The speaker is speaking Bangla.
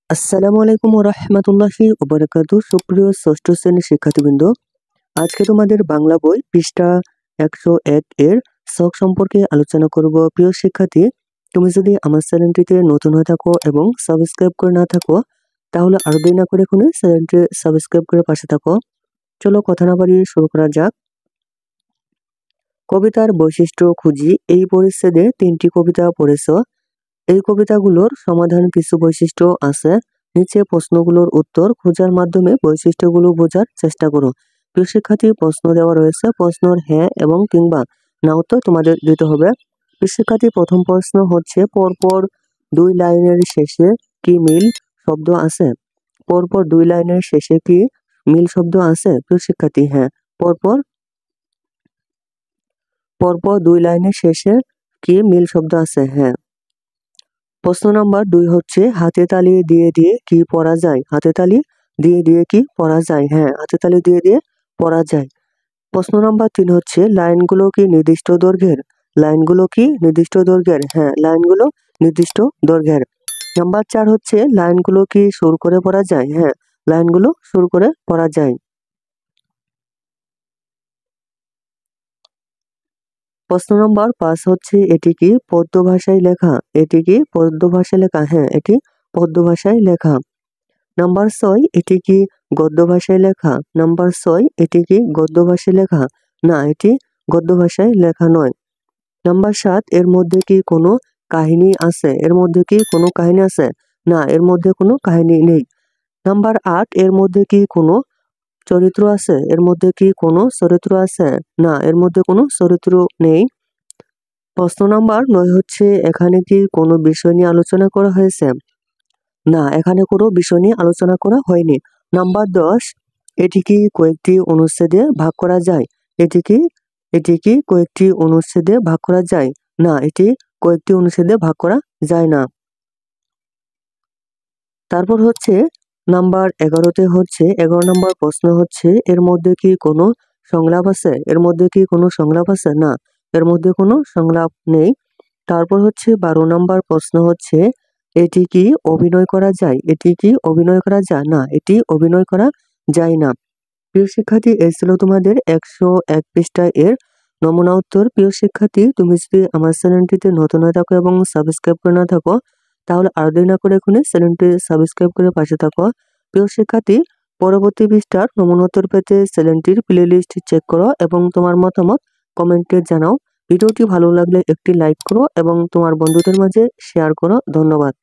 আসসালামু আলাইকুম ওয়া রাহমাতুল্লাহি ওয়া বারাকাতুহু। সুপ্রিয় ষষ্ঠ শ্রেণীর শিক্ষার্থীবৃন্দ, আজকে তোমাদের বাংলা বই পৃষ্ঠা 101 এর ছক সম্পর্কে আলোচনা করব। প্রিয় শিক্ষার্থী, তুমি যদি আমার চ্যানেলটিতে নতুন হয়ে থাকো এবং সাবস্ক্রাইব করে না থাকো, তাহলে আরো দেরি না করে এখনই চ্যানেলটি সাবস্ক্রাইব করে পাশে থাকো। চলো কথা না বাড়িয়ে শুরু করা যাক। কবিতার বৈশিষ্ট্য খুঁজি। এই পরিচ্ছেদে 3টি কবিতা পড়েছো। এই কবিতাগুলোর সমাধান কিছু বৈশিষ্ট্য আছে। নিচে প্রশ্নগুলোর উত্তর খোঁজার মাধ্যমে বৈশিষ্ট্যগুলো বোঝার চেষ্টা করো। প্রিয় শিক্ষার্থী, প্রশ্ন দেওয়া রয়েছে, প্রশ্নের হ্যাঁ এবং কিংবা না উত্তর তোমাদের দিতে হবে। প্রিয় শিক্ষার্থী, প্রথম প্রশ্ন হচ্ছে, পরপর 2 লাইনের শেষে কি মিল শব্দ আছে? পরপর 2 লাইনের শেষে কি মিল শব্দ আছে? প্রিয় শিক্ষার্থী, হ্যাঁ, পরপর পরপর 2 লাইনের শেষে কি মিল শব্দ আছে? হ্যাঁ। প্রশ্ন নাম্বার 2 হচ্ছে, হাতে তালি দিয়ে দিয়ে কি পড়া যায়? হাতে তালি দিয়ে দিয়ে কি পড়া যায়? হ্যাঁ, হাতে তালি দিয়ে দিয়ে পড়া যায়। প্রশ্ন নাম্বার 3 হচ্ছে, লাইনগুলো কি নির্দিষ্ট দৈর্ঘ্যের? লাইনগুলো কি নির্দিষ্ট দৈর্ঘ্যের? হ্যাঁ, লাইনগুলো নির্দিষ্ট দৈর্ঘ্যের। নাম্বার 4 হচ্ছে, লাইনগুলো কি সুর করে পড়া যায়? হ্যাঁ, লাইনগুলো সুর করে পড়া যায়। প্রশ্ন নম্বর 5 হচ্ছে, এটি কি পদ্য ভাষায় লেখা? এটি কি পদ্য ভাষায় লেখা? হ্যাঁ, এটি পদ্য ভাষায় লেখা। নাম্বার 6, এটি কি গদ্য ভাষায় লেখা? নাম্বার 6, এটি কি গদ্য ভাষায় লেখা? না, এটি গদ্য ভাষায় লেখা নয়। নাম্বার 7, এর মধ্যে কি কোনো কাহিনী আছে? এর মধ্যে কি কোনো কাহিনী আছে? না, এর মধ্যে কোনো কাহিনী নেই। নাম্বার 8, এর মধ্যে কি কোনো চরিত্র আছে? এর মধ্যে কি কোনো চরিত্র আছে? না, এর মধ্যে কোনো চরিত্র নেই। প্রশ্ন নাম্বার 9 হচ্ছে, এখানে কি কোনো বিষয় নিয়ে আলোচনা করা হয়েছে? না, এখানে কোনো বিষয় নিয়ে আলোচনা করা হয়নি। নাম্বার 10, এটি কি কয়েকটি অনুচ্ছেদে ভাগ করা যায়? এটি কি কয়েকটি অনুচ্ছেদে ভাগ করা যায়? না, এটি কয়েকটি অনুচ্ছেদে ভাগ করা যায় না। তারপর হচ্ছে নাম্বার 11তে হচ্ছে 11 নম্বর প্রশ্ন হচ্ছে, এর মধ্যে কি কোনো সংলাপ আছে? এর মধ্যে কি কোনো সংলাপ আছে? না, এর মধ্যে কোনো সংলাপ নেই। তারপর হচ্ছে 12 নম্বর প্রশ্ন হচ্ছে, এটি কি অভিনয় করা যায়? এটি কি অভিনয় করা যায়? না, এটি অভিনয় করা যায় না। প্রিয় শিক্ষার্থী, এই ছিল তোমাদের 101 পৃষ্ঠায় এর নমুনা উত্তর। প্রিয় শিক্ষার্থী, তুমি যদি আমার চ্যানেলটিতে নতুন হয়ে থাকো এবং সাবস্ক্রাইব করে না থাকো, তাহলে আর দেরি না করে এখনই চ্যানেলটি সাবস্ক্রাইব করে পাশে থাকো। প্রিয় শিক্ষার্থী, পরবর্তী পৃষ্ঠার নমুনা উত্তর পেতে চ্যানেলটির প্লেলিস্ট চেক করো এবং তোমার মতামত কমেন্টে জানাও। ভিডিওটি ভালো লাগলে একটি লাইক করো এবং তোমার বন্ধুদের মাঝে শেয়ার করো। ধন্যবাদ।